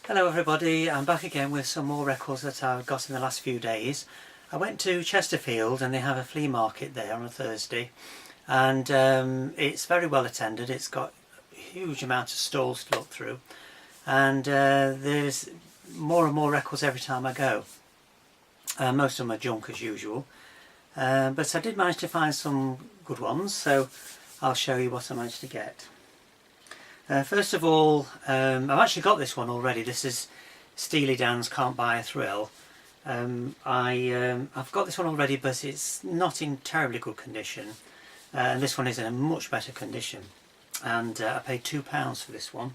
Hello everybody, I'm back again with some more records that I've got in the last few days. I went to Chesterfield and they have a flea market there on a Thursday, and it's very well attended. It's got a huge amount of stalls to look through, and there's more and more records every time I go. Most of them are junk as usual, but I did manage to find some good ones, so I'll show you what I managed to get. First of all, I've actually got this one already. This is Steely Dan's Can't Buy a Thrill. I've got this one already, but it's not in terribly good condition. And this one is in a much better condition. And I paid £2 for this one.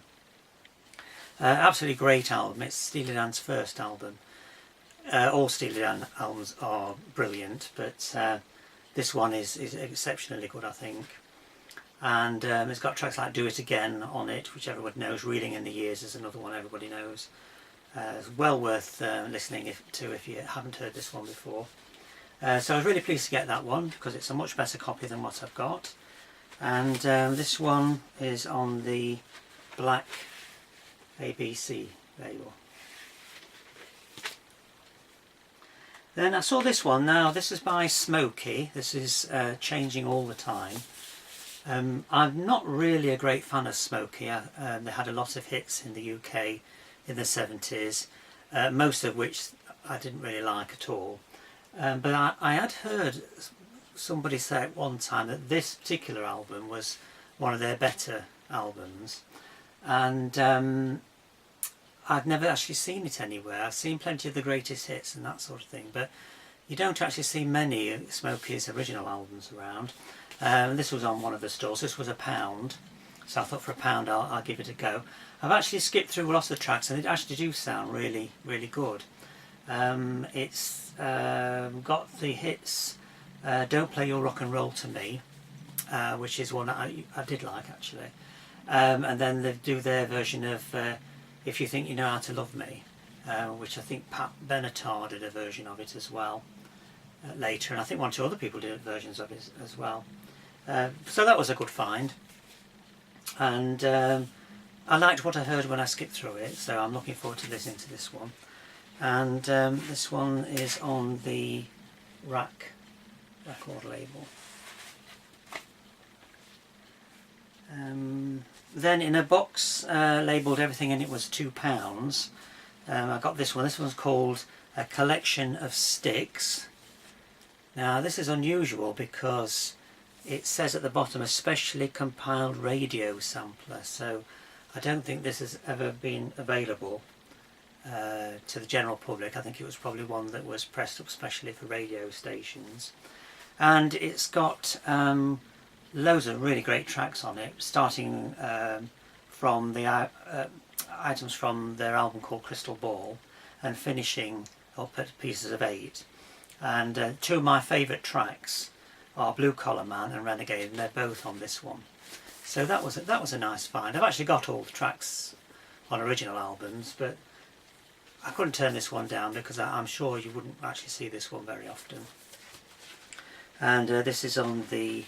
Absolutely great album. It's Steely Dan's first album. All Steely Dan albums are brilliant, but this one is exceptionally good, I think. And it's got tracks like Do It Again on it, which everyone knows. Reeling in the Years is another one everybody knows. It's well worth listening to if you haven't heard this one before. So I was really pleased to get that one because it's a much better copy than what I've got. And this one is on the black ABC label. Then I saw this one. Now this is by Smokey. This is Changing All the Time. I'm not really a great fan of Smokey. They had a lot of hits in the UK in the 70s, most of which I didn't really like at all. But I had heard somebody say at one time that this particular album was one of their better albums, and I've never actually seen it anywhere. I've seen plenty of the greatest hits and that sort of thing, but you don't actually see many of Smokey's original albums around. This was on one of the stalls. This was £1, so I thought for £1 I'll give it a go. I've actually skipped through lots of the tracks and it actually do sound really, really good. It's got the hits Don't Play Your Rock and Roll to Me, which is one that I did like actually. And then they do their version of If You Think You Know How to Love Me, which I think Pat Benatar did a version of it as well later, and I think one or two other people did versions of it as well. So that was a good find, and I liked what I heard when I skipped through it, so I'm looking forward to listening to this one. And this one is on the Rack record label. Then in a box labelled everything in it was £2, I got this one. This one's called A Collection of Sticks. Now this is unusual because it says at the bottom a specially compiled radio sampler, so I don't think this has ever been available to the general public. I think it was probably one that was pressed up specially for radio stations, and it's got loads of really great tracks on it, starting from the items from their album called Crystal Ball and finishing up at Pieces of Eight. And two of my favourite tracks are Blue Collar Man and Renegade, and they're both on this one. So that was a nice find. I've actually got all the tracks on original albums, but I couldn't turn this one down because I'm sure you wouldn't actually see this one very often. And this is on the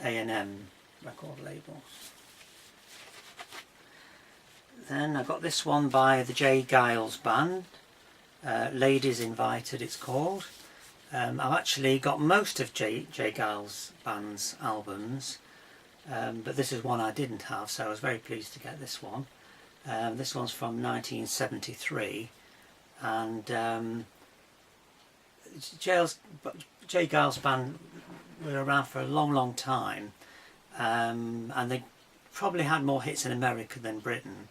A&M record label. Then I got this one by the J. Giles Band. Ladies Invited it's called. I've actually got most of J. Giles Band's albums, but this is one I didn't have, so I was very pleased to get this one. This one's from 1973, and J. Giles Band were around for a long time, and they probably had more hits in America than Britain.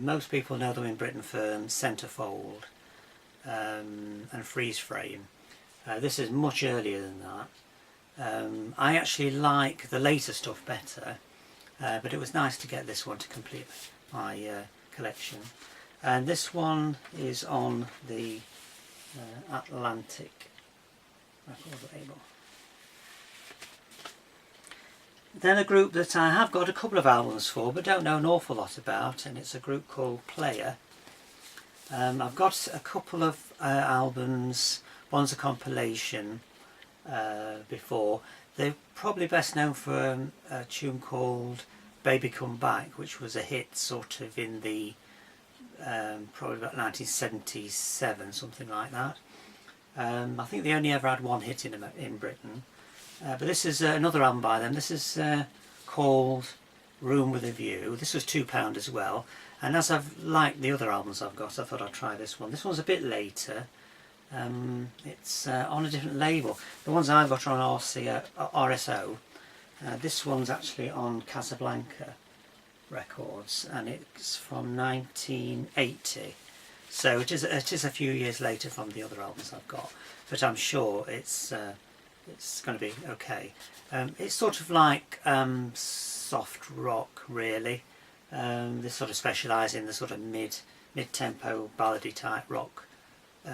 Most people know them in Britain for Centerfold and Freeze Frame. This is much earlier than that. I actually like the later stuff better, but it was nice to get this one to complete my collection. And this one is on the Atlantic record label. Then a group that I have got a couple of albums for but don't know an awful lot about, and it's a group called Player. I've got a couple of albums. One's a compilation before. They're probably best known for a tune called Baby Come Back, which was a hit sort of in the probably about 1977, something like that. I think they only ever had one hit in Britain. But this is another album by them. This is called Room with a View. This was £2 as well. And as I've liked the other albums I've got, I thought I'd try this one. This one's a bit later. It's on a different label. The ones I've got are on RSO. This one's actually on Casablanca Records, and it's from 1980. So it is a few years later from the other albums I've got, but I'm sure it's going to be okay. It's sort of like soft rock, really. They sort of specialise in the sort of mid-tempo ballady type rock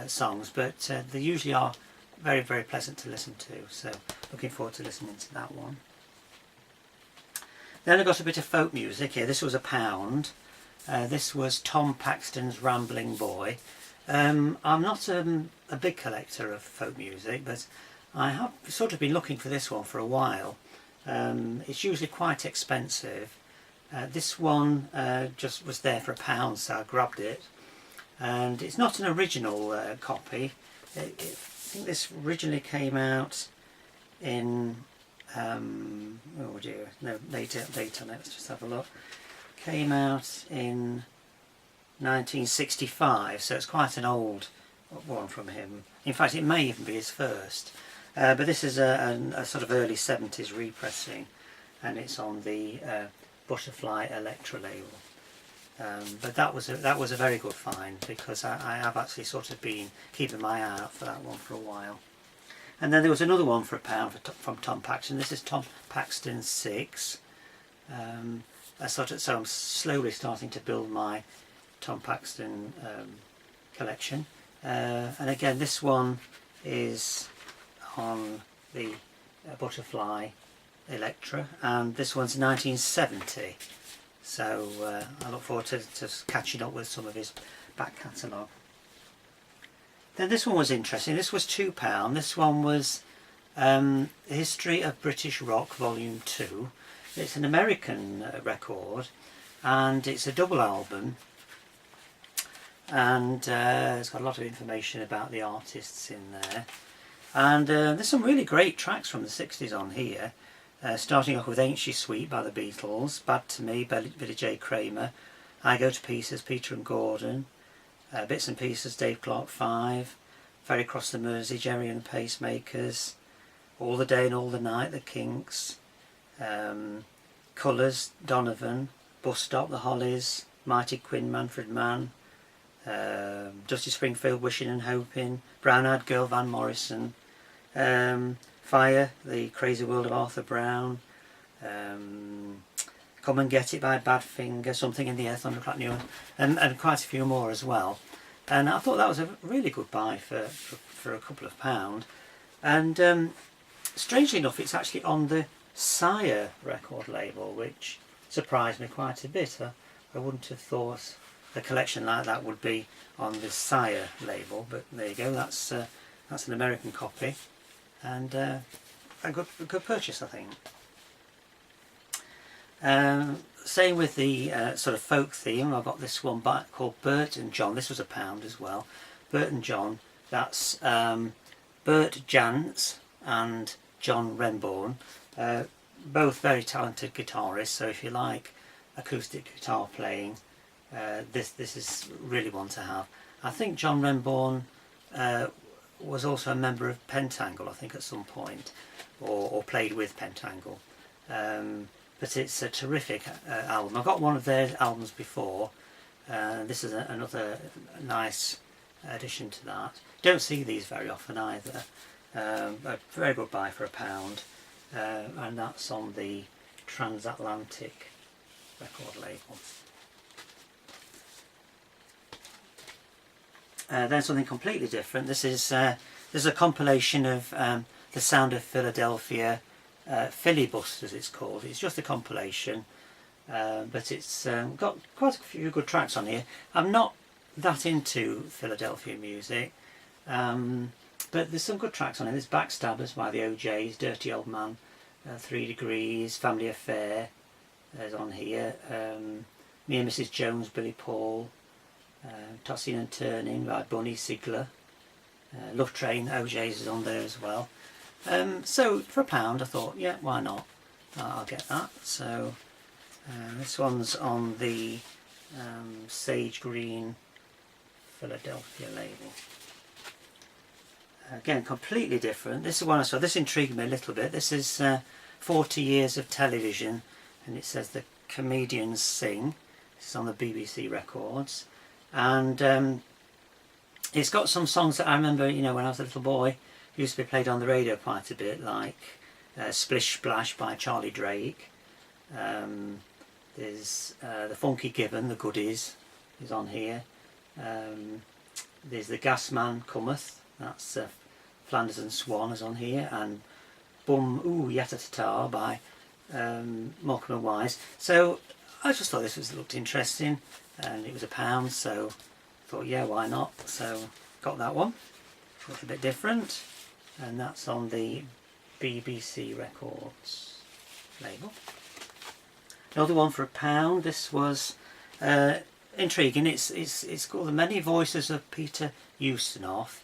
songs, but they usually are very, very pleasant to listen to. So looking forward to listening to that one. Then I got a bit of folk music here. This was £1. This was Tom Paxton's Rambling Boy. I'm not a big collector of folk music, but I have sort of been looking for this one for a while. It's usually quite expensive. This one just was there for £1, so I grabbed it. And it's not an original copy. I think this originally came out in oh dear, no date on it, let's just have a look. Came out in 1965, so it's quite an old one from him. In fact, it may even be his first. But this is a sort of early 70s repressing, and it's on the Butterfly Electra label. But that was a very good find, because I have actually sort of been keeping my eye out for that one for a while. And then there was another one for £1 from Tom Paxton. This is Tom Paxton 6. So I'm slowly starting to build my Tom Paxton collection. And again, this one is on the Butterfly Electra, and this one's 1970. So I look forward to catching up with some of his back catalogue. Then this one was interesting. This was £2. This one was History of British Rock Volume 2. It's an American record, and it's a double album, and it's got a lot of information about the artists in there. And there's some really great tracks from the 60s on here, starting off with Ain't She Sweet by the Beatles, Bad to Me, Billy J. Kramer, I Go to Pieces, Peter and Gordon, Bits and Pieces, Dave Clark 5, Ferry Cross the Mersey, Jerry and the Pacemakers, All the Day and All the Night, The Kinks, Colours, Donovan, Bus Stop, The Hollies, Mighty Quinn, Manfred Mann, Dusty Springfield, Wishing and Hoping, Brown Eyed Girl, Van Morrison, Fire, The Crazy World of Arthur Brown, Come and Get It by Badfinger, Something in the Air, Thunderclap New, and quite a few more as well. And I thought that was a really good buy for a couple of £. And strangely enough, it's actually on the Sire record label, which surprised me quite a bit. I wouldn't have thought a collection like that would be on the Sire label, but there you go. That's an American copy, and a good purchase, I think. Same with the sort of folk theme. I've got this one called Bert and John. This was £1 as well. Bert and John. That's Bert Jantz and John Renbourn. Both very talented guitarists. So if you like acoustic guitar playing, this is really one to have. I think John Renbourn was also a member of Pentangle, I think, at some point, or played with Pentangle. But it's a terrific album. I've got one of their albums before. This is another nice addition to that. Don't see these very often either. A very good buy for £1, and that's on the Transatlantic record label. Then something completely different. This is a compilation of the Sound of Philadelphia Filibusters, it's called. It's just a compilation, but it's got quite a few good tracks on here. I'm not that into Philadelphia music, but there's some good tracks on here. There's Backstabbers by the OJs, Dirty Old Man, 3 Degrees, Family Affair is on here, Me and Mrs Jones, Billy Paul, Tossing and Turning by Bunny Sigler. Love Train, OJ's is on there as well. So for £1 I thought, yeah, why not? I'll get that. So this one's on the Sage Green Philadelphia label. Again, completely different. This is one I saw. This intrigued me a little bit. This is 40 Years of Television, and it says The Comedians Sing. This is on the BBC Records, and it's got some songs that I remember, you know, when I was a little boy, used to be played on the radio quite a bit, like Splish Splash by Charlie Drake. There's The Funky Gibbon, The Goodies, is on here. There's The Gas Man Cometh, that's Flanders and Swan is on here, and Bum Ooh Yatatata by Morecambe and Wise. So I just thought this looked interesting, and it was £1, so I thought, yeah, why not? So got that one. It's a bit different, and that's on the BBC Records label. Another one for £1. This was intriguing. It's called The Many Voices of Peter Ustinov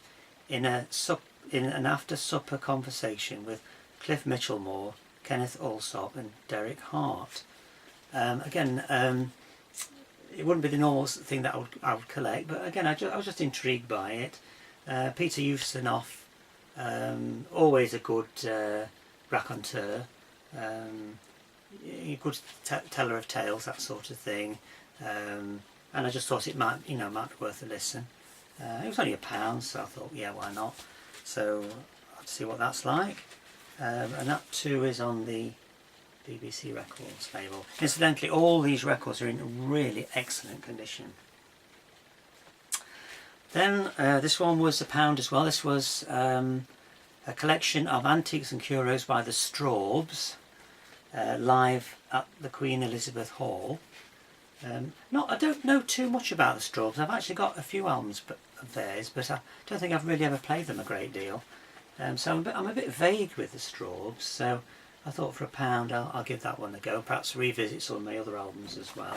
in an after supper conversation with Cliff Mitchellmore, Kenneth Allsop and Derek Hart. Again, it wouldn't be the normal thing that I would collect, but again I was just intrigued by it. Peter Ustinov, always a good raconteur, a good teller of tales, that sort of thing, and I just thought it might be worth a listen. It was only £1, so I thought, yeah, why not? So I'll see what that's like. And that too is on the BBC Records label. Incidentally, all these records are in really excellent condition. Then this one was £1 as well. This was a collection of antiques and curios by the Straubs, live at the Queen Elizabeth Hall. I don't know too much about the Straubs. I've actually got a few albums of theirs, but I don't think I've really ever played them a great deal. So I'm a bit vague with the Straubs, so I thought for £1 I'll give that one a go, perhaps revisit some of my other albums as well.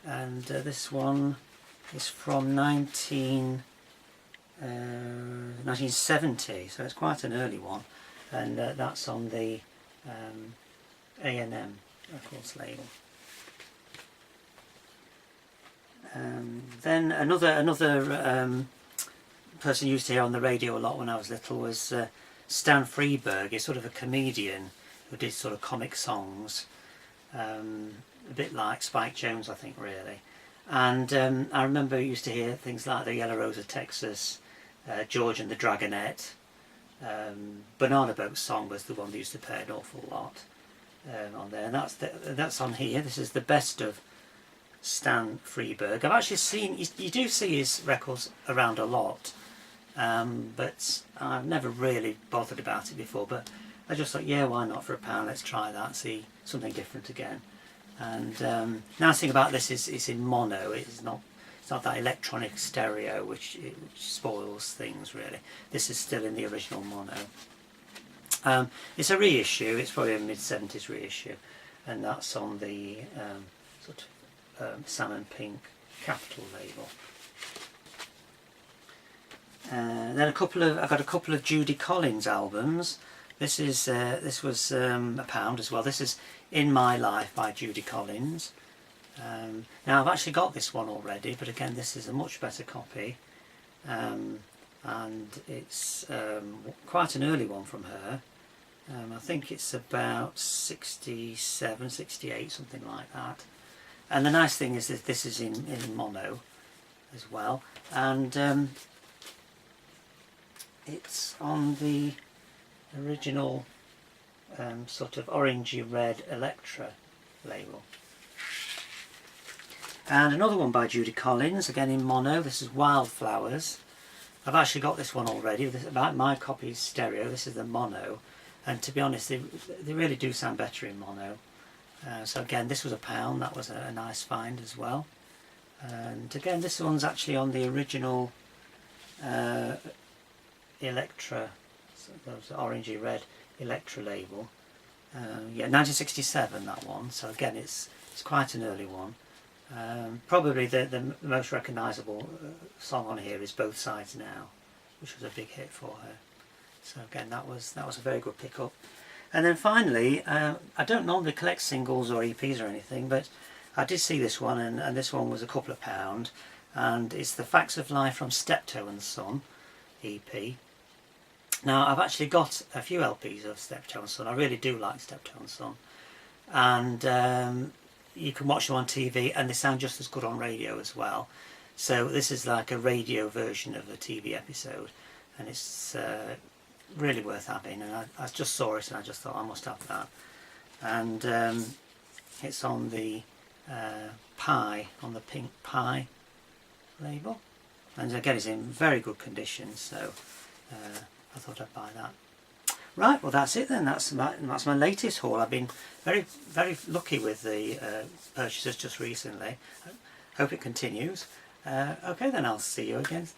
This one is from 1970, so it's quite an early one, and that's on the A&M Records label. Then another person used to hear on the radio a lot when I was little was Stan Freberg. He's sort of a comedian who did sort of comic songs, a bit like Spike Jones, I think, really. And I remember I used to hear things like the Yellow Rose of Texas, George and the Dragonette. Banana Boat Song was the one that used to play an awful lot on there, and that's on here. This is the best of Stan Freberg. I've actually seen, you do see his records around a lot, but I've never really bothered about it before, but I just thought, yeah, why not for £1, let's try that, see something different again. And nice thing about this is it's in mono. It's not that electronic stereo which spoils things really. This is still in the original mono. It's a reissue. It's probably a mid-70s reissue, and that's on the sort of salmon pink Capitol label. Then I've got a couple of Judy Collins albums. This was £1 as well. This is In My Life by Judy Collins. Now I've actually got this one already, but again this is a much better copy, and it's quite an early one from her. I think it's about 67, 68, something like that. And the nice thing is that this is in mono as well, and it's on the original sort of orangey red Elektra label. And another one by Judy Collins, again in mono. This is Wildflowers. I've actually got this one already. My copy is stereo. This is the mono, and to be honest, they really do sound better in mono. So again, this was £1. That was a nice find as well. And again, this one's actually on the original Elektra, those orangey red Elektra label. Yeah, 1967 that one. So again, it's quite an early one. Probably the most recognisable song on here is Both Sides Now, which was a big hit for her. So again, that was a very good pickup. And then finally, I don't normally collect singles or EPs or anything, but I did see this one, and this one was a couple of pound, and it's The Facts of Life from Steptoe and Son EP. Now, I've actually got a few LPs of Steptoe and Son. I really do like Steptoe and Son, and you can watch them on TV, and they sound just as good on radio as well. So this is like a radio version of a TV episode, and it's really worth having. And I just saw it and I just thought I must have that. And it's on the Pie, on the Pink Pie label, and again it's in very good condition, so I thought I'd buy that. Right, well that's it then. That's my latest haul. I've been very lucky with the purchases just recently. Hope it continues. Okay then, I'll see you again